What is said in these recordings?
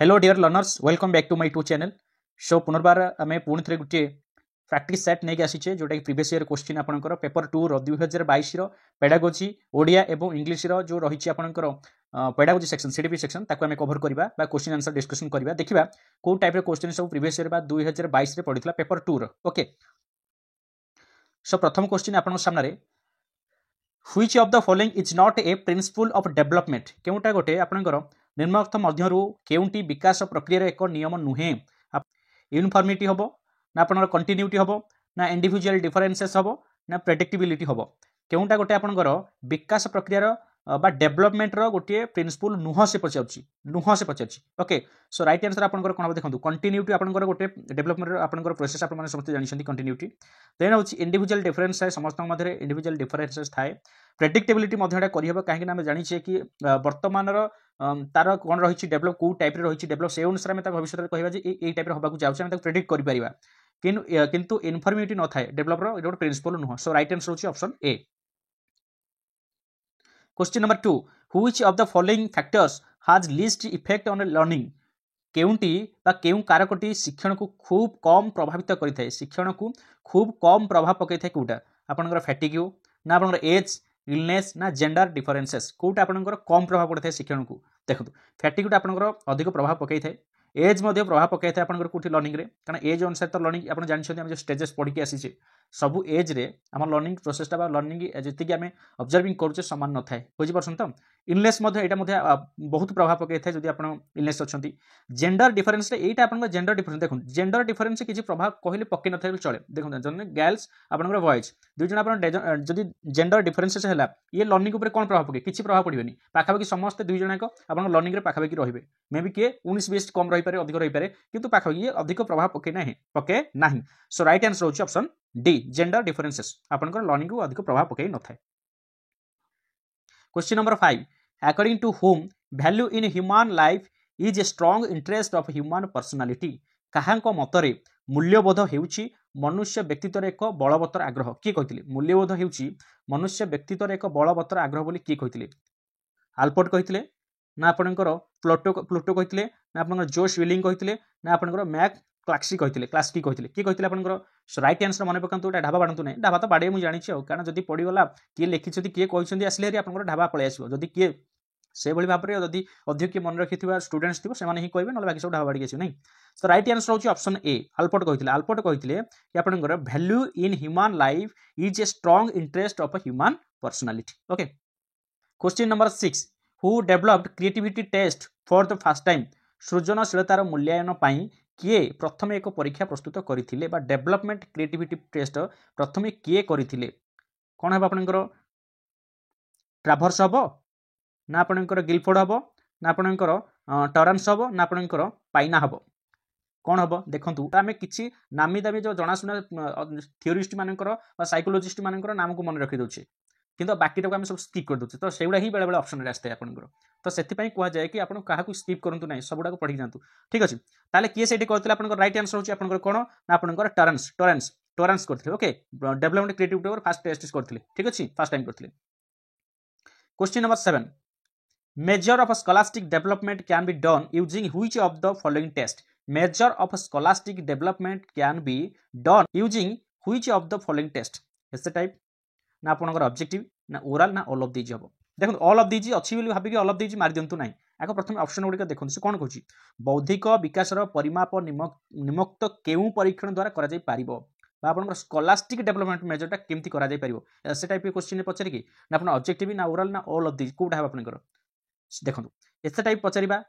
Hello dear learners welcome back to my YouTube channel. So पुनर्बार आम पुणी थे गोटे प्रैक्टिस सेट नहीं आसीचे जोटा कि प्रीवियस ईयर क्वेश्चन आपंकर पेपर 2 2022 पेडागोजी ओडिया एवं इंग्लिश जो रही आपंकर पेडागोजी सेक्शन सीडीपी सेक्शन ताको आम कवर करवा क्वेश्चन आंसर डिस्कशन करवा देखा कौ टाइप क्वेश्चन सब प्रीवियस ईयर 2022 पढ़ी पेपर 2 ओके। सो प्रथम क्वेश्चन आपन सामने which of the following is not a principle of development केउटा गोटे आपनकर निम्नलिखित मध्यरु केउंटी विकास प्रक्रिया एक नियम नुहे यूनिफॉर्मिटी हबो ना आपनकर कंटिन्यूटी हबो ना इंडिविजुअल डिफरेंसेस हबो ना प्रेडिक्टेबिलिटी हबो केउंटा गोटे आपनकर विकास प्रक्रिया बा डेवलपमेंट रो गोटे प्रिंसिपल नुह से पचारछि ओके। सो राइट आंसर आपनकर कोन देखंतु कंटिन्यूटी आपनकर गोटे डेवलपमेंट आपनकर प्रोसेस आपन माने समस्त जानिछन्ती कंटिन्यूटी देन होछि इंडिविजुअल डिफरेंस है समस्त मध्य इंडिविजुअल डिफरेंसेस थाए प्रेडिक्टेबिलिटी मध्यटा करिहबो काहे कि हम जानिछे कि वर्तमान रो तार कोन रहिछि डेवलप को टाइप रे रहिछि डेवलप से अनुसार हम ता भविष्य रे कहबा जे ए टाइप रे होबाकू जाउछ हम ता प्रेडिक्ट करि परिबा किंतु इनफॉर्मिटी न थाए डेवलप रो एटा प्रिंसिपल नुह। सो राइट आंसर होछि option A. Question number 2 which of the following factors has least effect on learning केउंटी बा केउ कारकटी शिक्षण को खूब कम प्रभावित करिथाय शिक्षण को खूब कम प्रभाव पकैथाय कोटा आपनकर फैटिग्यू ना आपनकर एज इलनेस ना जेंडर डिफरेंसेस कोटा आपनकर कम प्रभाव पड़थाय शिक्षण को देखंतु फैटिग्यूटा आपनकर अधिक प्रभाव पकैथाय एज मध्य प्रभाव पकई था आपंकर कौटी लर्निंग रे कारण एज अनुसार तो लर्निंग आप जानते जो स्टेजेस पढ़ी आसी सबू एज रे आम लर्निंग प्रोसेसटा लर्निंग जी आम ऑब्जर्विंग करुचे सामान न थाए बुझीपार तो इलनेस बहुत प्रभाव पकई था जब आप इलनेस अच्छा जेंडर डिफरेंस यहाँ आप जेंडर डिफरेंस देखो जेंडर डिफरेंस किसी प्रभाव कहले पकई न था चले देखो जन गर्ल्स आपंकर बॉयज दुई जन आप जदि जेंडर डिफरेंसेस है ये लर्निंग उपर कौन प्रभाव पकड़े किसी प्रभाव पड़ेनि पाखापाखि समस्त दुई जन आप लर्निंग पाखापाखि रही मे बी किए 19-20 कम रही पारे अधिक रही पारे किंतु पाखापाखि अधिक प्रभाव पके नहीं। सो राइट आंसर होछि ऑप्शन डी जेंडर डिफरेंसेस आपनकर लर्निंग को अधिक प्रभाव पके न थाए। Question number 5 according to whom value in human life is a strong interest of human personality काहांक मतरे मूल्यबोध हेउछि मनुष्य व्यक्तित्वर एक बलवत्तर आग्रह किए कहथिले मूल्यबोध हेउछि मनुष्य व्यक्तित्वर एक बलवत्तर आग्रह बोली किए कहथिले आल्बर्ट कहथिले ना आपनकर प्लूटो कहथिले ना आपनकर जोश विलिंग कहथिले ना आपनकर मैक क्लासी कहथिले किए कहथिले आपनकर राइट आंसर मन पकांतु एटा ढाबा बाडंतु नै ढाबा तो बाडे मु जानि छी कारण जदी पड़ी गला किए लिखिछथि किए कहछन्ती आसले रे आपनकर ढाबा पळे आसीबो जदी किए से भली भाबरे जदी अधिक मन रखिथिबा स्टूडेंट्स थिबो से माने ही कहबे न बाकी सब ढाबा बाडी आसी नै। तो राइट आंसर होछि ऑप्शन ए आल्बर्ट कहथिले कि आपनकर value in human life is a strong interest of human personality okay. Question number 6 who developed creativity test for the first time सृजनशीलतार मूल्यांकन पाई किए प्रथम एक परीक्षा प्रस्तुत करथिले बा डेवलपमेंट क्रिएटिविटी टेस्ट प्रथम किए करथिले कोन है आपनकर ट्रावर्स हबो ना आपनकर गिलफोर्ड हबो ना आपनकर टॉरेंस हबो ना आपनकर पाइना हबो कौन हम देखु आम कि नामी दामी जो जनाशुना थियोरिस्ट मानकर साइकोलोजिस्ट मानकर नाम को मन रखी दौचे किंतु बाकी आम सब स्किप कर दूचे तो से ही बेले बेले ऑप्शन आसता है आपंकर तो से कहुए कि आप क्या स्किप करूँ ना सबुड़ा पढ़ी जातु ठीक अच्छे ताले किए से करते राइट आंसर होची आपनकर कौन ना आपनकर टॉरेंस करते okay development creativity fast test करते ठीक अच्छे फास्ट टाइम करते। Question number 7 measure of scholastic development can be done using which of the following test measure of scholastic development can be done using which of the following test ऐसे type ना आपनकर objective ना oral ना all of these हम देखो all of these अच्छी बोली Bhavik all of these मारि दिंतु ना आगे प्रथम ऑप्शन गुड़िक देखो से कौन कहूँ बौद्धिक विकास परिमाप निम्नोक्त केउ परीक्षण द्वारा करा जाय पारिबो बा आपनकर स्कॉलास्टिक डेवलपमेंट मेजरटा केमती करा जाय पारिबो ऐसे टाइप के क्वेश्चन पचारि कि ना आपन ऑब्जेक्टिव ना ओरल ना ऑल ऑफ दीज कोटा है आपनकर देखो ऐसे टाइप पचारिबा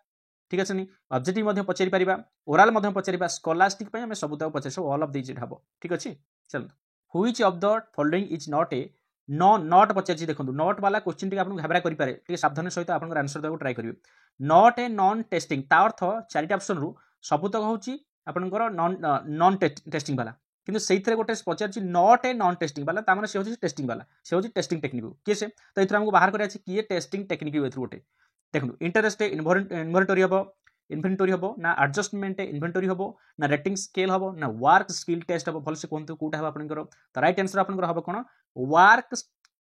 ठीक अच्छे नहीं ऑब्जेक्टिव पचारि पारिबा ओरल पचारिबा स्कॉलास्टिक पे हम सब तक पचार ऑल ऑफ दीज हम ठीक अच्छे चलो which of the following is not a not पचार देखो नॉट वाला क्वेश्चन टी आपन घाबरा करि पारे ठीक सावधान सहित आपन आंसर देबो ट्राई करिवे नॉट ए नॉन टेस्टिंग ता अर्थ चारिटा ऑप्शन रु सबुतक होची आपनकर नॉन टेस्टिंग वाला किंतु सेइथरे गोटे पचार नॉट ए नॉन टेस्टिंग वाला ता माने से होची टेस्टिंग वाला से होची टेस्टिंग टेक्निक किए से तो इथरा हमको बाहर करिया अछि किए टेस्टिंग टेक्निक एथु गोटे देखो इंटरेस्ट इन्वेंटरी हम इन्वेंटरी हम ना एडजस्टमेंट इन्वेंटरी हम ना रेटिंग स्केल हम ना वर्क स्किल टेस्ट हम भलसे कहतु कौटा हम आपनकर तो राइट आंसर आपनकर हम कौन वर्क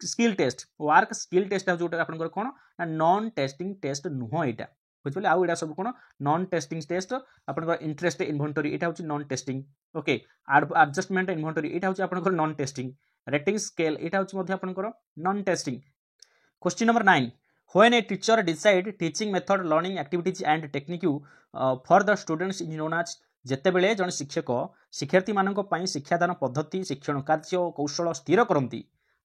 स्किल टेस्ट जो आपनकर कौन ना नॉन टेस्टिंग टेस्ट नुह यहाँ बुझिपारे आउ एटा सब कोन नॉन टेस्टिंग टेस्ट आपनकर इंटरेस्ट इन्वेंटरी एटा होची non testing okay adjustment inventory एटा होची आपनकर नॉन टेस्टिंग रेटिंग स्केल एटा होची मध्ये आपनकर non testing question number 9 when a teacher decide teaching method learning activities and technique for the students is known as ଯେତେବେଳେ ଜଣେ ଶିକ୍ଷକ ଶିକ୍ଷାର୍ଥୀମାନଙ୍କ ପାଇଁ ଶିକ୍ଷାଦାନ ପଦ୍ଧତି ଶିକ୍ଷଣ କାର୍ଯ୍ୟ ଓ କୌଶଳ ସ୍ଥିର କରନ୍ତି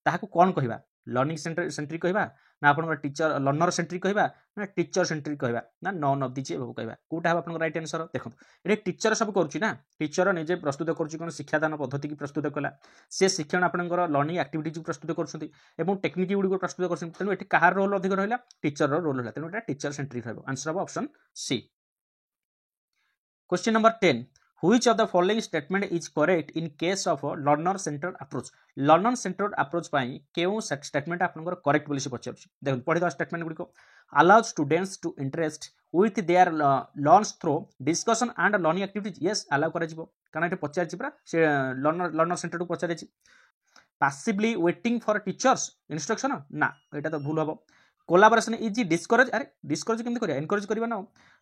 ତାହାକୁ କ'ଣ କହିବା ଲର୍ଣ୍ଣିଂ ସେଣ୍ଟ୍ରିକ୍ କହିବା ନା ଆପଣଙ୍କର ଟିଚର ଲର୍ଣ୍ଣର ସେଣ୍ଟ୍ରିକ୍ କହିବା ନା ଟିଚର ସେଣ୍ଟ୍ରିକ୍ କହିବା ନା ନନ୍ ଅଫ୍ ଦିଜ୍ ଏଭବ କହିବା କୋଉଟା ହେବ ଆପଣଙ୍କର ରାଇଟ୍ ଆନ୍ସର ଦେଖନ୍ତୁ ଏଠି ଟିଚର ସବୁ କରୁଛି ନା ଟିଚର ନିଜେ ପ୍ରସ୍ତୁତ କରୁଛି କ'ଣ ଶିକ୍ଷାଦାନ ପଦ୍ଧତିକି ପ୍ରସ୍ତୁତ କଲା ସେ ଶିକ୍ଷଣ ଆପଣଙ୍କର ଲର୍ଣ୍ଣିଂ ଆକ୍ଟିଭିଟିକୁ ପ୍ରସ୍ତୁତ କରୁଛନ୍ତି ଏବଂ ଟେକ୍ନିକ୍ ଗୁଡ଼ିକୁ ପ୍ରସ୍ତୁତ କରୁଛନ୍ତି ତେଣୁ ଏଠି କାହାର ରୋଲ୍ ଅଧିକ ରହିଲା ଟିଚରର ରୋଲ୍ ରହିଲା ତେଣୁ ଏଟା ଟିଚର ସେଣ୍ଟ୍ରିକ୍ ରହିବ ଆନ୍ସର ହେବ option C question number 10 which of the following statement is correct in case of learner centered approach learner centered approach ପାଇଁ କେଉଁ statement ଆପଣଙ୍କର correct ବୋଲି ସେ ପଚାରୁଛି ଦେଖନ୍ତୁ ପଢିବା statement ଗୁଡ଼ିକ allow students to interest with their learns through discussion and learning activities yes allow କରାଯିବ କାରଣ ଏଠି ପଚାରିଛି ପରା ସେ learner centered କୁ ପଚାରିଛି passively waiting for teachers instruction ନା ଏଟା ତ ଭୁଲ ହବ कोलाबोरेशन इज डिस्करेज अरे डिस्करेज केमती करिया एनकरेज करिवा ना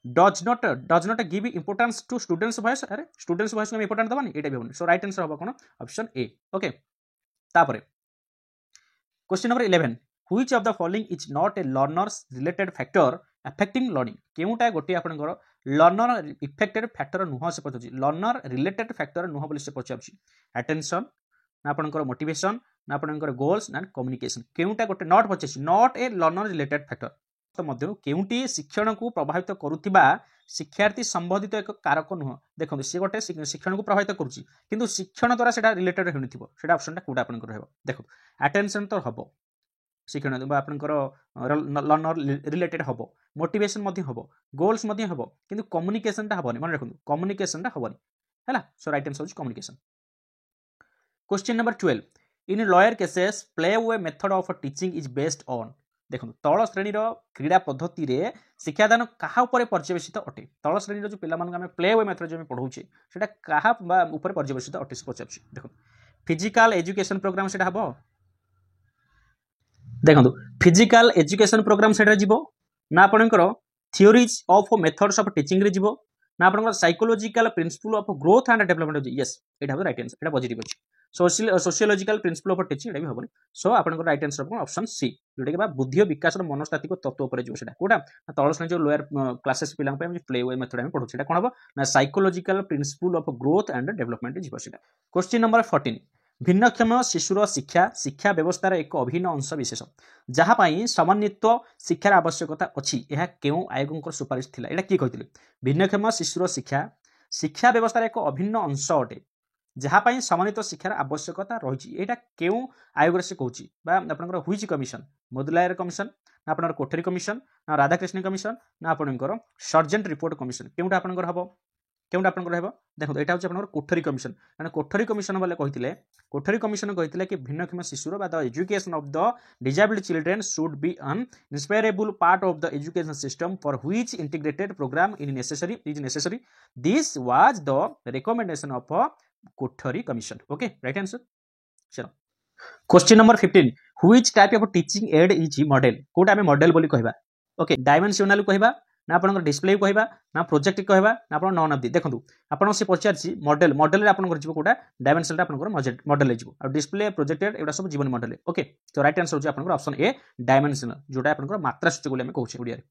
does not give importance to students voice अरे स्टूडेंट्स वॉइस को इंपोर्टेंस दबानी एटा भी होनी सो राइट आंसर होबा कोन ऑप्शन ए ओके तापरे question number 11 which of the following is not a learners related factor affecting learning केउटा गोटे आपनकर लर्नर इफेक्टेड फैक्टर नुह से पछछि लर्नर रिलेटेड फैक्टर नुह बोली से पछछि अटेंशन ना आपनकर मोटिवेशन ना आपनकर गोल्स ना कम्युनिकेशन केउटा गोटे नॉट पछछि not a learner related factor तो मध्य केउटी शिक्षण को प्रभावित करुथिबा शिक्षार्थी संबंधित एक कारक नुह देखो सी गोटे शिक्षण को प्रभावित करुछि किंतु शिक्षण द्वारा सेटा रिलेटेड होनिथिबो सेटा ऑप्शनटा कोडा आपनकर रहबो देखो अटेंशन तो हबो शिक्षण बा आपनकर लर्नर रिलेटेड हबो मोटिवेशन मध्ये हबो गोल्स मध्ये हबो किंतु कम्युनिकेशन ता हबोनी मन रखु कम्युनिकेशन ता हबोनी हैला so right answer is communication question number 12 in lower classes play way method of teaching is based on देखो तल श्रेणी क्रीड़ा पद्धति रे शिक्षादान कहा ऊपर पर्यवेसित अटे तल श्रेणी जो पिला मानक प्ले वे मेथड जो पढ़ाऊे सेटा कहा ऊपर पर्यवेसित अटे पचार देखो फिजिकल एजुकेशन प्रोग्राम सेटा हबो देखो फिजिकल एजुकेशन प्रोग्राम सेटा जीवो ना आपनकर theories of methods of teaching रे जीवो ना आपनकर psychological principle of growth and development yes एटा हो राइट आंसर एटा पॉजिटिव अछि सोशियोलॉजिकल प्रिंसिपल ऑफ टीचिंग एटा भी हबो सो आपनकर राइट आंसर हो ऑप्शन सी जोटा के बुद्धि विकास और मनस्तात्विक तत्व ऊपर जो सेटा कोडा तळ श्रेणी जो लोअर क्लासेस पिला पे हम प्ले वे मेथड हम पढु सेटा कोन हबो ना psychological principle of growth and development जीवो सेटा क्वेश्चन नंबर 14 भिन्नक्षम शिशुर शिक्षा शिक्षा व्यवस्थार एक अभिन्न अंश विशेष जहाँ पाई समन्वित शिक्षार आवश्यकता अच्छी यह केउं आयोगकर सुपारिश थिला एटा की कहिथिले भिन्नक्षम शिशुर शिक्षा शिक्षा व्यवस्थार एक अभिन्न अंश अटे जहाँ पाई समन्वित शिक्षार आवश्यकता रही एटा केउं आयोग से कहूची बा आपनकर हुइच कमिशन मोदुलायर कमिशन ना आपनकर कोठरी कमिशन ना राधाकृष्ण कमिशन ना आपनकर सर्जेंट रिपोर्ट कमिशन केउंटा आपनकर हबो केउंटा आपनकर हेबो देखो एटा होची आपनकर कोठरी कमिशन माने कोठरी कमिशन वाले कहिथिले कि भिन्नक्षम शिशुर बा the education of the disabled children should be an inseparable part of the education system for which integrated programme is necessary this was the recommendation of Kothari commission okay right answer चलो question number 15 which type of teaching aid is model कोटा में model बोली कहबा okay dimensional कहबा ना आपन display कहबा ना प्रोजेक्ट कहबा ना आपन नॉन ऑफ दी देखंतु आपन से पचारछि मॉडल रे आपन करजिबो कोटा डायमेंशनल रे आपन मॉडल ले जिवो और डिस्प्ले प्रोजेक्टेड एटा सब जीवन मॉडल ओके तो राइट आंसर हो आपन ऑप्शन ए डायमेंशनल जोटा आपन मात्रा सूचक बोली हम कहउछि ओडिया रे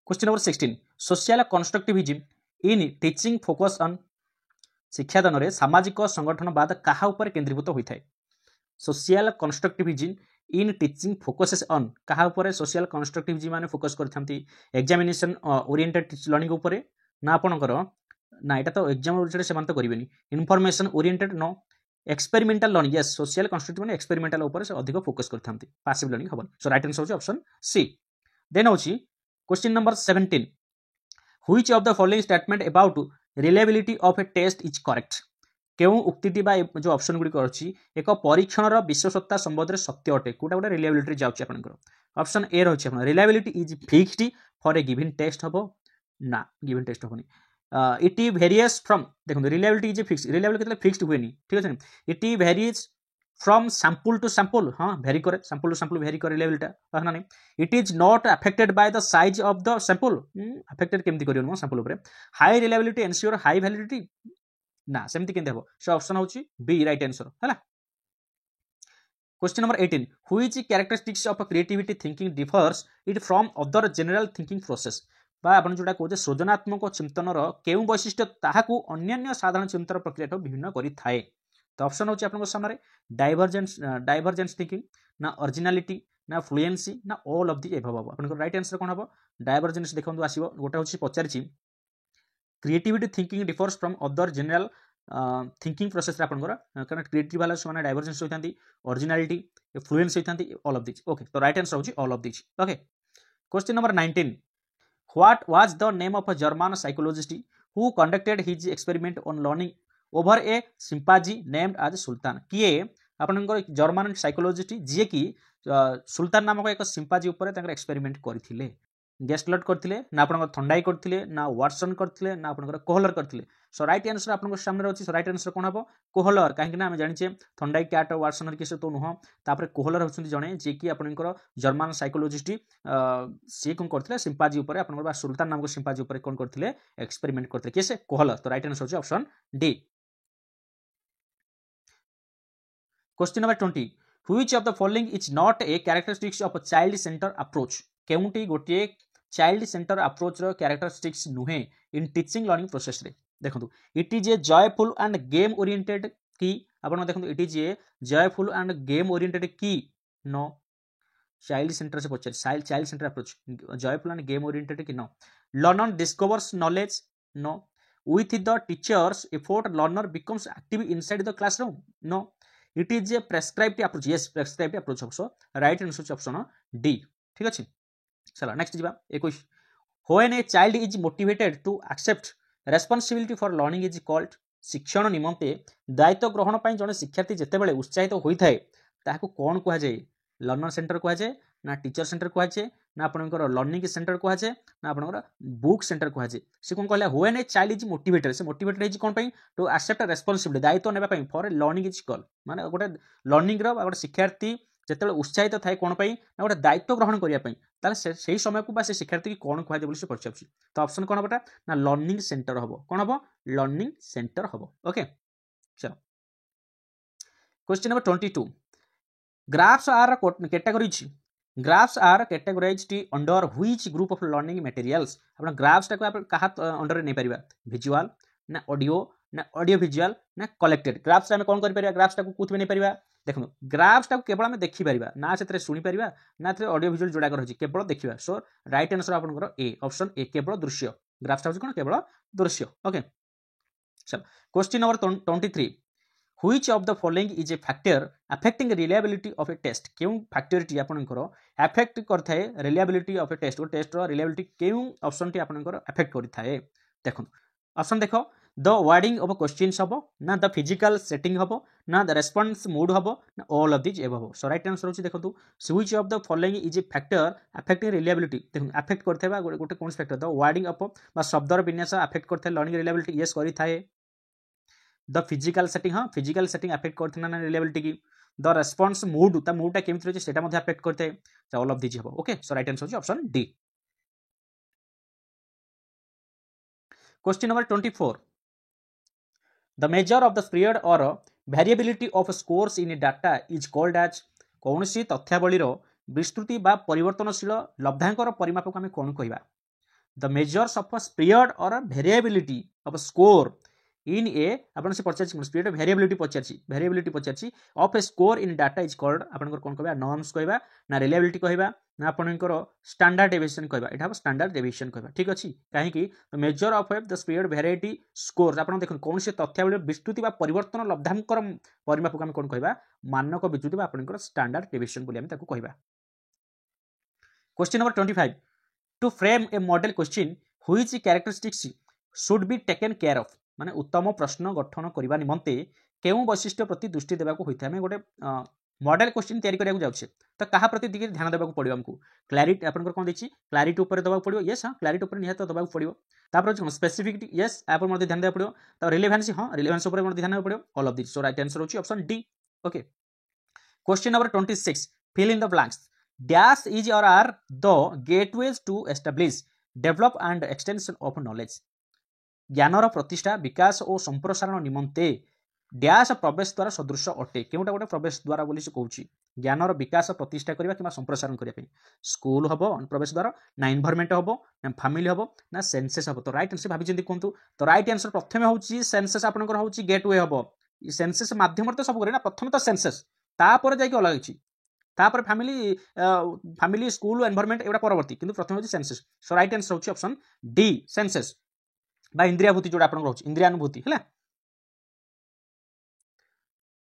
question number 16 social constructivism in teaching focus on शिक्षादान रे सामाजिक संगठनवाद कहा ऊपर केंद्रीभूत होइथाय social constructivism in teaching focuses on कहा ऊपर सोशल कंस्ट्रक्टिविज्म माने फोकस करथांती एग्जामिनेशन ओरिएंटेड लर्निंग ऊपर ना आपनकर ना एटा तो एग्जाम ओरिएंटेड से मान तो करिवेनी information oriented no experimental learning yes social constructive माने एक्सपेरिमेंटल ऊपर से अधिक फोकस करथांती पैसिव लर्निंग हबन सो राइट आंसर हो ऑप्शन सी देन होची question number 17 which of the following statement about reliability of a test is correct केउं उक्तिटी बा जो ऑप्शन गुडी करछि एक परीक्षणर विश्वसनीयता संबंध सत्य अटे कोटा गोटे रिलायबिलिटी जाउछि आपनकर ऑप्शन ए रहछि आपन reliability is fixed for a given test हबो ना गिवन टेस्ट हबनी इट वेरियस फ्रॉम देखो रिलायबिलिटी इज फिक्स्ड रिलायबिलिटी केतले फिक्स्ड हुएनी ठीक अछि it varies from sample to sample, हाँ भेरी करे, सैंपल टू सैंपल भेरी करे लेवलटा कहना नहीं. It is not affected by the size of the sample, affected केमती करियो नो सैंपल ऊपर. High reliability ensure high validity, ना सेमती केमती हबो, सो ऑप्शन होची बी राइट आंसर हैला. Question number 18, which characteristics of creativity thinking differs it from other general thinking process, बा आपण जोटा कहते सृजनात्मक चिंतनर केउं वैशिष्ट्य ताहाकू अन्यान्य साधारण चिंतन प्रक्रिया भिन्न करि थाए. तो ऑप्शन होची आपन सामने डाइवर्जेंस थिंकिंग, ना ओरिजिनलिटी, ना फ्लुएंसी, ना ऑल ऑफ द एबव. आपन राइट आंसर कोन हबो? डाइवर्जेंस देखंतु आसीबो. गोटा होची पचारची creativity thinking differs from other general thinking process रे आपनकर, कारण क्रिएटिव वाला से माने डाइवर्जेंस होइतांती, ओरिजिनलिटी, फ्लुएंसी होइतांती, ऑल ऑफ दिस. ओके, तो राइट आंसर होची all of this. Okay, question number 19, what was the name of a German psychologist who conducted his experiment on learning over a chimpanzee named as Sultan. किए आपनकर German psychologist जे कि सुल्तान नामक एक सिंपाजी ऊपर तांकर experiment करथिले. गेस्टलट करथिले ना आपनकर थंडाई करथिले ना वाटसन करथिले ना आपनकर कोहलर करथिले. सो राइट आंसर आपनकर सामने रहछि. सो राइट आंसर कोन हबो? कोहलर. काहे ना हम जानिछे थंडाई कैट वाटसन हर किसे तो नुह. तापर कोहलर होछन जणे जे कि आपनकर जर्मन साइकोलॉजिस्ट से कोन करथिले सिंपाजी ऊपर आपनकर बा सुल्तान नामक सिंपाजी ऊपर कोन करथिले एक्सपेरिमेंट करथिले. किसे? कोहलर. तो राइट आंसर होछि option D. Question number 20, which of the following is not a characteristics of child center approach. केउंटी गोटे चाइल्ड सेंटर अप्रोच रो कैरेक्टरिस्टिक्स नुहे इन टीचिंग लर्निंग प्रोसेस रे. देखंतु it is a joyful and game oriented की. आपण देखंतु it is a joyful and game oriented की. नो. चाइल्ड सेंटर से पछे child center approach joyful and game oriented की. No. Learner discovers knowledge. No. With the teacher's effort learner becomes active inside the classroom. No. It is a prescribed approach. Yes, prescribed approach. So right answer option D. ठीक अछि. चलो next जीवा 21, when a child is motivated to accept responsibility for learning is called. शिक्षण निमंते दायित्व ग्रहण पई जने शिक्षार्थी जेतेबेले उत्साहित होइथाय ताहाको कोन कुहा जाय? लर्नर सेंटर कुहा जाय, ना टीचर सेंटर कुहा जाय, ना आपनकर लर्निंग सेंटर कुहा जाय, ना आपनकर बुक सेंटर कुहा जाय. से कोन कहला? When a child is motivated, से मोटिवेटेड इज कोन पई? टू एक्सेप्ट रेस्पॉन्सिबिलिटी, दायित्व नेबा पई फॉर लर्निंग इज कॉल्ड. माने गोटे लर्निंग रो गोटे शिक्षार्थी जेतेबेले उत्साहित थाए कोन पई? ना गोटे दायित्व ग्रहण करिया पई. ताले सेही समय को बा से शिक्षार्थी की कोन कुहा जाय बोली से पछाछि. तो ऑप्शन कोन हबटा? ना लर्निंग सेंटर हबो. कोन हबो? लर्निंग सेंटर हबो. ओके, चलो question number 22, graphs are categorized. Graphs are categorized under which group of learning materials? अपना graphs टाको आप कहा अंडर नहीं परिबा? विजुअल ना ऑडियो ना ऑडियो विजुअल ना कलेक्टेड. ग्राफ्स हम कोन करि परिबा? ग्राफ्स टाको कुछ भी नहीं परिबा. देखो ग्राफ्स टाको केवल हम देखि परिबा ना सेतरे सुनि परिबा ना सेतरे ऑडियो विजुअल जोडा कर होछि, केवल देखिबा. सो राइट आंसर आपनकर ए, ऑप्शन ए, केवल दृश्य. ग्राफ्स टाको कोन? केवल दृश्य. ओके, चलो question number 23, which of the following is a factor affecting reliability of a test. केउं फैक्टरटी आपनकर अफेक्ट करथाय रिलायबिलिटी ऑफ ए टेस्ट. वो टेस्ट रो रिलायबिलिटी केउं ऑप्शन टी आपनकर अफेक्ट करथाय? देखो ऑप्शन देखो, द वर्डिंग ऑफ क्वेश्चंस हबो, ना द फिजिकल सेटिंग हबो, ना द रेस्पॉन्स मूड हबो, ना all of this above. So right answer होची देखंतु which of the following is a factor affecting reliability. देखो अफेक्ट करथाय गोटे कोन फैक्टर? द वर्डिंग ऑफ बा शब्दर विन्यास अफेक्ट करथाय लर्निंग रिलायबिलिटी. यस करिथाय. द फिजिकल सेटिंग, हाँ फिजिकल सेटिंग अफेक्ट करथना ना रिलायबिलिटी की. द रेस्पॉन्स मूड, ता मूडटा केमिति रहछि सेटा मध्ये अफेक्ट करथाय. ऑल ऑफ दिस हबो. ओके, सो राइट आंसर होची option D. Question number 24, the measure of the spread or variability of scores in data is called as. कौनसी तथ्यावलीर विस्तृति बा परिवर्तनशील लब्धांकर परिमाप को आम कौन कहवा? The measures of spread or variability of score in A. आपन से पचार स्प्रेड वेरिएबिलिटी पचार of a score in data is called. आपन कौन कहवा? नॉर्म्स कहवा ना रिलायबिलिटी कहवा ना आपनकर स्टैंडर्ड डेविएशन कहवा? एटा हम स्टैंडर्ड डेविएशन कहवा. ठीक अछि. काहे कि measure of the spread variety score आपन देखन कौन से तथ्यावली विस्तृति बा परिवर्तन लब्धांकर परिमाप को हम कौन कहवा? मानक विस्तृति बा आपनकर स्टैंडर्ड डेविएशन बोली हम ताको कहवा. Question number 25, to frame a model question which characteristics should be taken care of. माने उत्तम प्रश्न गठन करबा निमंते केउ वैशिष्ट्य प्रति दृष्टि देबाको होइथा. हम गोटे मॉडल क्वेश्चन तैयारी करिया जाउछे तो कहा प्रति दिगे ध्यान देबाको पड़ियो हमकु. क्लैरिटी आपनकर कोन देछि? क्लैरिटी ऊपर देबाको पड़ियो. यस, हां क्लैरिटी ऊपर निहत देबाको पड़ियो. तापर कोन स्पेसिफिसिटी? यस, आप मध्ये ध्यान देबाको पड़ियो. तो रिलेवेंसी, हां रिलेवेंस ऊपर मध्ये ध्यान देबाको पड़ियो. All of this. So right answer होछि option D. Okay, question number 26 fill in the blanks dash is or are the gateways to establish develop and extension of knowledge ज्ञानर प्रतिष्ठा विकास और संप्रसारण निमंते डैश प्रवेश द्वार सदृश अटे केउटा गोटे प्रवेश द्वार बोली से कहूची ज्ञानर विकास प्रतिष्ठा करबा किबा संप्रसारण करबा पे स्कूल हबो प्रवेश द्वार ना एनवायरनमेंट हबो ना फैमिली हबो ना सेंसस हबो तो राइट आंसर भाबी चिंती कोंतु तो राइट आंसर प्रथमे होची सेंसस आपनकर होची गेटवे हबो सेंसस माध्यम तो सब करे ना प्रथमे तो सेंसस तापर जाई के अलग छी तापर फैमिली स्कूल एनवायरनमेंट एवडा परवर्ती किंतु प्रथमे होची सेंसस सो राइट आंसर होची ऑप्शन डी सेंसस बा इंद्रियाभूति जोडा आपनकर होची इंद्रियानुभूति हला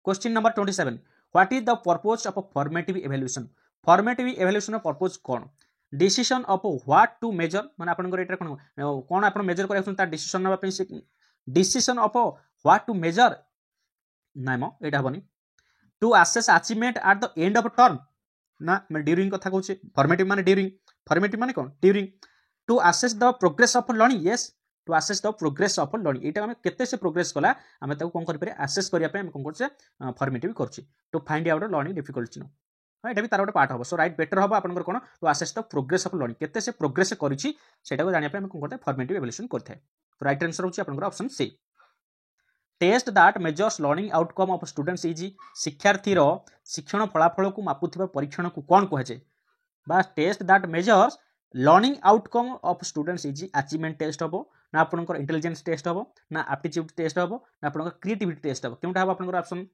question number 27 what is the purpose of formative evaluation formative evaluation purpose कोन decision of what to measure माने आपनकर एटा कोन आपन मेजर करै ता डिसीजन नबा पे decision of what to measure नाइमो एटा हबनी to assess achievement at the end of term ना मैं ड्यूरिंग कथा कहूचे फॉर्मेटिव माने कोन during to assess the progress of learning yes to assess the progress of learning एटा हम केते से प्रोग्रेस कला हम ताको कोन करि पारे असेस करिया पे हम कोन करछे फॉर्मेटिव करछि to find out learning difficulty no एटा भी तार गोटे पार्ट हबो सो राइट बेटर हबो आपनकर कोन to assess the progress of learning केते से प्रोग्रेस करिछि सेटा को जानिया पे हम कोन करते फॉर्मेटिव इवैल्यूएशन करथे तो राइट आंसर होछि आपनकर option C test that measures learning outcome of students is शिक्षार्थी रो शिक्षण फलाफल को मापुथिबा परीक्षण को कोन कहजे बा test that measures learning outcome of students is achievement test हबो ना आपनकर इंटेलिजेंस टेस्ट हबो ना एप्टीट्यूड टेस्ट हबो ना आपनकर क्रिएटिविटी टेस्ट हबो केउटा हबो आपनकर ऑप्शन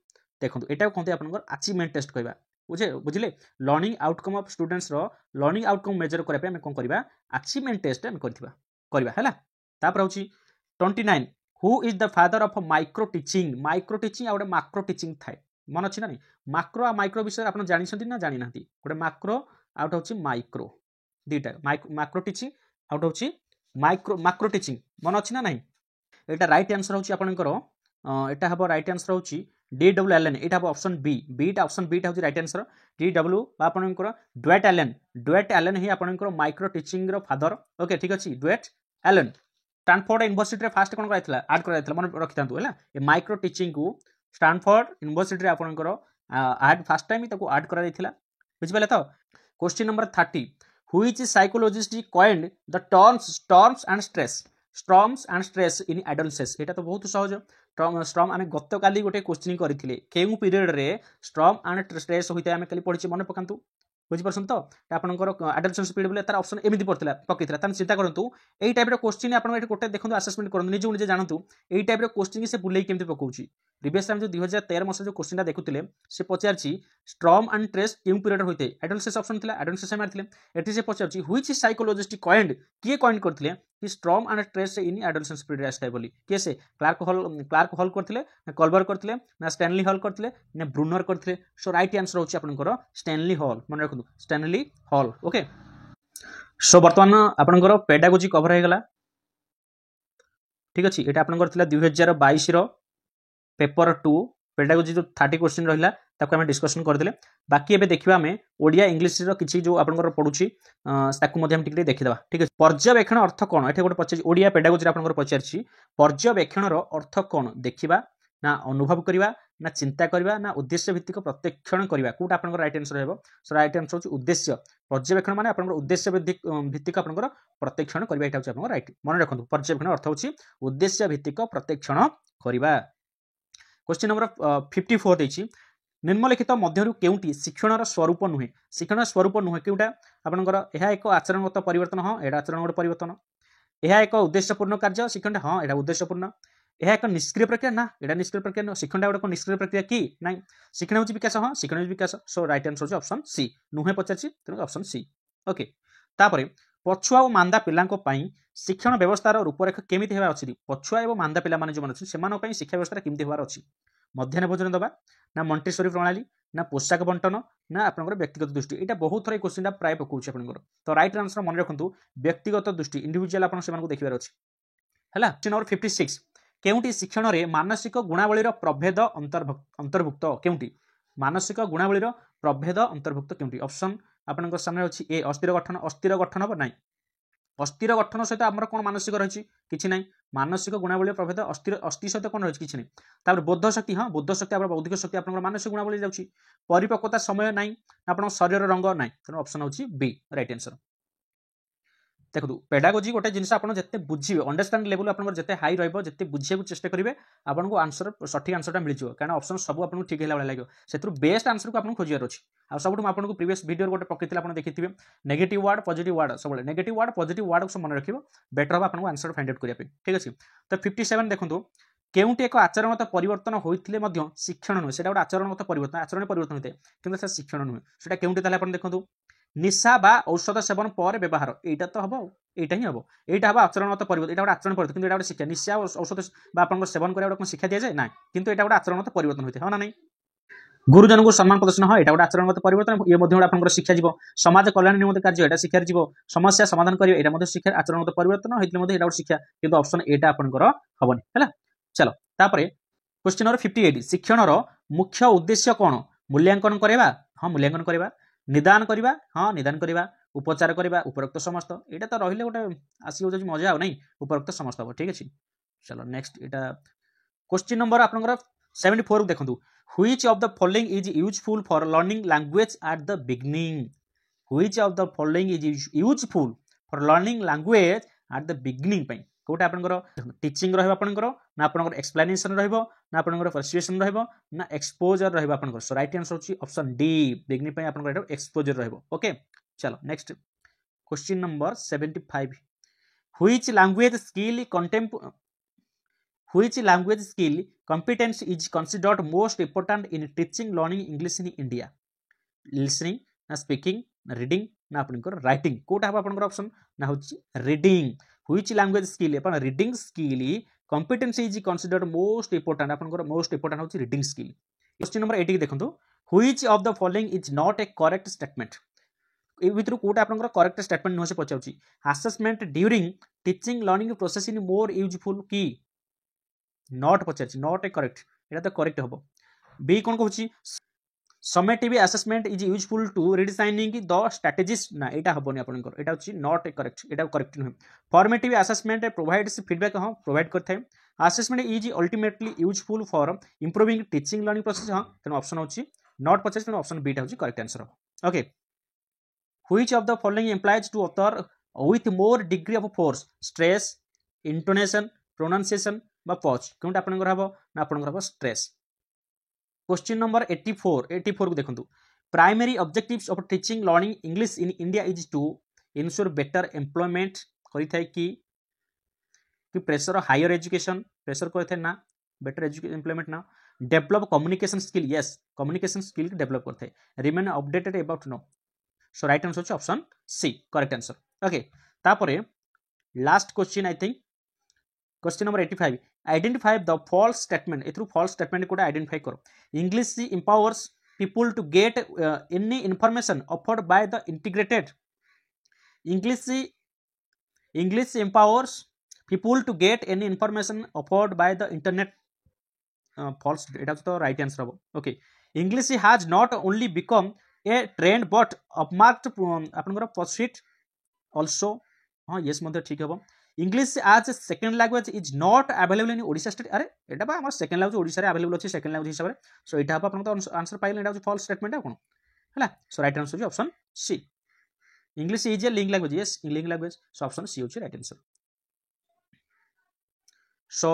देखंतु एटा कोनते आपनकर अचीवमेंट टेस्ट कहबा बुझिले लर्निंग आउटकम ऑफ स्टूडेंट्स रो लर्निंग आउटकम मेजर करे पे हम कोन करबा अचीवमेंट टेस्ट हम करबा हला तापर होची 29 who is the father of micro teaching आ माक्रो टीचिंग थाए मन अछि ना नहीं माक्रो आ माइक्रो विषय आपन जानि छथि ना जानि नाथि गोटे माक्रो आउट होची माइक्रो दीटा माक्रो टीचिंग आउट होची माक्रो टीचिंग मन अछि ना नहीं एटा राइट आंसर होची आपनकर एटा हबो राइट आंसर होची DWLN एटा हबो ऑप्शन बी टा ऑप्शन बी टा होची राइट आंसर DW आपनकर ड्वेट एलन ही आपनकर माइक्रो टीचिंग रो फादर ओके ठीक अछि ड्वेट एलन स्टैनफोर्ड यूनिवर्सिटी रे फास्ट कोन कराइतला ऐड कराइतला मन रखितांतु हला ए माइक्रो टीचिंग को स्टैनफोर्ड यूनिवर्सिटी रे आपनकर ऐड फर्स्ट टाइम ताको ऐड करा दैथिला बुझिबले तो question number 30 which psychologist coined the terms and stress in adolescence एटा तो बहुत सहज स्ट्रॉम आमे गत काली गोटे क्वेश्चन करथिले केउ पीरियड रे स्ट्रॉम एंड स्ट्रेस होइते आमे काली पढिछि मन पकांतु बुझि परछन तो आपनकर एडोलेसेंस पीरियड बोले तार ऑप्शन एमिति पड़थिला पकितला तान चिंता करंतु एई टाइप रो क्वेश्चन आपन एठी कोटे देखंतु असेसमेंट करंतु निजे निजे जानंतु एई टाइप रो क्वेश्चन से बुलेई केमति पकोउची प्रीवियस टाइम जो 2013 मस जो क्वेश्चन ता देखुतिले से पचारची स्ट्रॉम एंड स्ट्रेस केउ पीरियड होइते एडोलेसेंस ऑप्शन थिला एडोलेसेंस मारथिले एठी से पचारची व्हिच साइकोलॉजिस्ट कॉइन्ड किए कॉइन करथिले कि storm and stress in adolescence period आस्ताय बोली केसे क्लार्क हॉल करथिले ना कल्बर करथिले ना स्टैनली हॉल करथिले ना ब्रूनर करथिले सो राइट आंसर होची आपनकर स्टैनली हॉल मन रखु स्टैनली हॉल ओके सो वर्तमान आपनकर पेडागोजी कवर हे गला ठीक अछि एटा आपनकर थिला 2022 रो पेपर 2 पेडागोजी जो 30 क्वेश्चन रहिला ताको हम डिस्कशन कर देले बाकी एबे देखिबा हमें ओडिया इंग्लिश रो किछि जो आपनकर पढुछि ताको मध्ये हम टिकरे देखि देबा ठीक अछि पर्यवेक्षण अर्थ कोन एठे गोटे पछे ओडिया पेडागोजी आपनकर पछारछि पर्यवेक्षण रो अर्थ कोन देखिबा ना अनुभव करिबा ना चिंता करिबा ना उद्देश्य भित्तिक प्रत्यक्षण करिबा कोटा आपनकर राइट आंसर हेबो सो राइट आंसर होछि उद्देश्य पर्यवेक्षण माने आपनकर उद्देश्य भित्तिक आपनकर प्रत्यक्षण करिबा एटा होछि आपनकर राइट मन रखंतु पर्यवेक्षण अर्थ होछि उद्देश्य भित्तिक प्रत्यक्षण करिबा क्वेश्चन नंबर 54 देछि निम्नलिखित मध्यरु केउटी शिक्षणर स्वरूप नुहे शिक्षणर स्वरूप नुहे केउटा आपनकर एहा एक आचरणगत परिवर्तन ह एडा आचरणगत परिवर्तन एहा एक उद्देश्यपूर्ण कार्य शिक्षण ह एडा उद्देश्यपूर्ण एहा एक निष्क्रिय प्रक्रिया ना एडा निष्क्रिय प्रक्रिया न शिक्षण एडा को निष्क्रिय प्रक्रिया की नाही शिक्षण होची विकास ह शिक्षण होची विकास सो राइट आंसर होची ऑप्शन सी नुहे पचाछि त ऑप्शन सी ओके तापरे पछुआ और मांदा पिलांको पई शिक्षण व्यवस्थार रूपरेखा केमिति हेबा अछि पछुआ एवं मांदा पिला माने जो मन अछि सेमान पई शिक्षा व्यवस्था केमिति हेबार अछि मध्याह्न भोजन दबा ना मॉन्टेसरी प्रणाली ना पोशाक बंटन ना आपनकर व्यक्तिगत दृष्टि एटा बहुत थोरै क्वेश्चन प्राय पकोछि आपनकर तो राइट आंसर मन रखंतु व्यक्तिगत दृष्टि इंडिविजुअल आपन सेमान को देखिबार अछि हला क्वेश्चन नंबर 56 केउटी शिक्षण रे मानसिक गुणावलीर प्रभेद अंतर्भुक्त केउटी मानसिक गुणावलीर प्रभेद अंतर्भुक्त केउटी ऑप्शन आपनकर सामने अछि ए अस्थिर गठन हबो नाही अस्थिर गठन सहित आमर कौन मानसिक रही किसी ना मानसिक गुणावली प्रभेद अस्थि सहित कौन रही किसी ना बोध शक्ति हाँ बोध शक्ति आप बौद्धिक शक्ति आप मानसिक गुणावली जाऊँगी परिपक्वता समय ना आप शरीर रंग ना तेणु ऑप्शन होची बी राइट आंसर देखो पेडागोजी गोटे जिन आप जिते बुझे अंडरस्टांडिंग लेवल आप जिते हाई रही बुझे चेष्टा करेंगे आपको आंसर सठिक आंसर मिल जाए कारण ऑप्शन सब आपको ठीक है लगे से बेस्ट आंसर को आपको खोजार अच्छी आ सब आपको प्रीवियस वीडियो गोटे पकई आप देखिए नेगेटिव वार्ड पॉजिटिव वार्ड सब नेगेटिव वार्ड पॉजिटिव वार्ड को मन रखिए बेटर हम आपको आंसर फाइंड आउट करने ठीक अच्छे तो 57 देखो केउटी एक आचरणगत परिवर्तन होते शिक्षण नुहे से गोटे आचरणगत परिवर्तन आचरण परिवर्तन होता है कि शिक्षण नुहे से केउटी देखो निशा बा औषध सेवन पर व्यवहार यहाँ तो हम यहाँ ही हम यहाँ हम आचरणगत परिवर्तन यहाँ आचरण परिवर्तन कि गोटे शिक्षा निशा औषध आप सेवन कर शिक्षा दि जाए ना कि यहाँ गोटे आचरणगत परिवर्तन होता है हाँ ना नहीं गुरुजन को सम्मान प्रदर्शन हाँ यहाँ गोटे आचरणगत परिवर्तन ये आप शिक्षा जीव समाज कल्याण निमंत्रण कार्य यहाँ शिक्षा जीव समस्या समाधान करेंगे यहाँ शिक्षा आचरणगत परिवर्तन होते गोटे शिक्षा किंतु ऑप्शन एटा आपंकर हेनी है चलो तापर क्वेश्चन नंबर 58 शिक्षण मुख्य उद्देश्य कौन मूल्यांकन करवा हाँ मूल्यांकन करवा निदान करवा हाँ निदान करवा उपचार करवा उपरोक्त समस्त यहाँ तो रही गोटे आसी मजा आ नहीं उपरोक्त समस्त हम ठीक अच्छे चलो नेक्स्ट यहाँ क्वेश्चन नंबर आपंकर 74 देखो which of the following is useful for learning language at the beginning which of the following is useful for learning language at the beginning कोटा आपनकर टीचिंग रहबो आपनकर ना आपनकर एक्सप्लेनेशन रहबो ना आपनकर पर्सुएशन रहबो ना एक्सपोजर रहबो आपनकर सो राइट आंसर होची ऑप्शन डी बिगिनिंग पे आपनकर एटा एक्सपोजर रहबो ओके चलो next question number 75 which language skill competence is considered most important in teaching learning English in India listening ना स्पीकिंग ना रीडिंग ना आपनकर राइटिंग कोटा हम आपनकर ऑप्शन ना होची reading which language skill upon reading skill competency is considered most important आपनकर most important होची रीडिंग स्किल क्वेश्चन नंबर 80 देखंतु which of the following is not a correct statement ए भितर कोटा आपनकर करेक्ट स्टेटमेंट न से पचाउची assessment during teaching learning process in more useful की नॉट पचारची नॉट ए करेक्ट एटा तो करेक्ट हबो बी कोन कहूची summative assessment is useful to redesigning the strategies ना यहाँ हेनी आपंकर यहाँ हूँ नॉट ए करेक्ट यहाँ करेक्ट नुहे फॉर्मेटिव असेसमेंट प्रोवाइड्स फीडबैक हाँ प्रोवाइड करते assessment is ultimately useful for improving teaching learning process हाँ तेणु ऑप्शन होची नॉट पचास तेणु ऑप्शन बीटा होची correct answer okay which of the following implies to utter with more degree of force stress intonation pronunciation बा pause क्योंकि आपंकर हम ना आपंकर हम स्ट्रेस क्वेश्चन नंबर 84 को देखो primary objectives of teaching learning English in India is to ensure better employment करिथाय कि प्रेशर हायर एजुकेशन प्रेशर करिथाय ना बेटर एम्प्लॉयमेंट ना develop communication skill yes communication skill develop करथाय remain updated about no so right answer होची option C correct answer okay तापरे last question I think question number 85 identify the false statement एथरू false statement कोटा identify करो English empowers people to get any information offered by the integrated English empowers people to get any information offered by the internet false एटा तो right answer हम okay English has not only become a trend but upmarked आपनकर pursuit also हाँ yes मध्य ठीक हम English as second language is not available in Odisha state अरे एटा बा हमर सेकेंड लैंग्वेज ओडिशा रे अवेलेबल अछि सेकेंड लैंग्वेज हिसाब रे सो एटा हम आपन तो आंसर पाइले एटा फॉल्स स्टेटमेंट है कोन हला so right answer is option C English is a link language yes link language so option C होछि राइट आंसर सो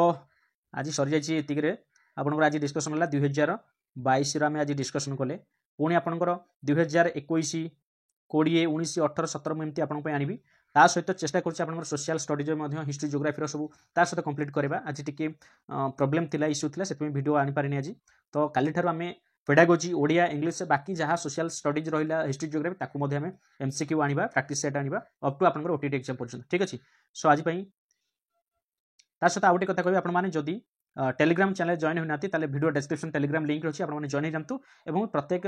आज सरी जाइछि एतिक रे आपन आज डिस्कशन होला 2022 रे हम आज डिस्कशन कोले पुणी आपनकर 2021 20 19 18 17 में एमती आपन पे आनिबी ता सहित चेष्टा कर सोशल स्टडीज हिस्ट्री जोग्राफी सब ता सहित कंप्लीट करवा आज टी प्रोब्लेम थिला इश्यू थिला से वीडियो आनी पारिनी आज तो काली ठार आम पेडागोजी ओडिया इंग्लिश बाकी जहाँ सोशल स्टडीज रहा हिस्ट्री जोग्राफी ताकू आम एमसीक्यू आनिबा प्रैक्टिस सेट आनिबा अप टू आपन ओटीटी एग्जाम पर्यंत ठीक अच्छे सो आज ता सहित आउ गोटे कथा कहबी आपण माने जदि टेलीग्राम चैनल जॉइन होना वीडियो डिस्क्रिप्शन टेलीग्राम लिंक रही है जॉइन हो जातु और प्रत्येक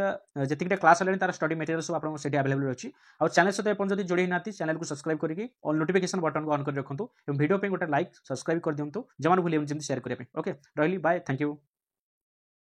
जितने क्लास है तार स्टडी मटेरियल सब आपको अवेलेबल अच्छी और चैनल सहित जब जोड़ी ना चैनल को सब्सक्राइब करके और नोटिफिकेशन बटन को ऑन कर रखु वीडियो पे गोटे लाइक सब्सक्राइब कर दिंतु जमा भूल जमी शेयर करने ओके रही बाय थैंक यू।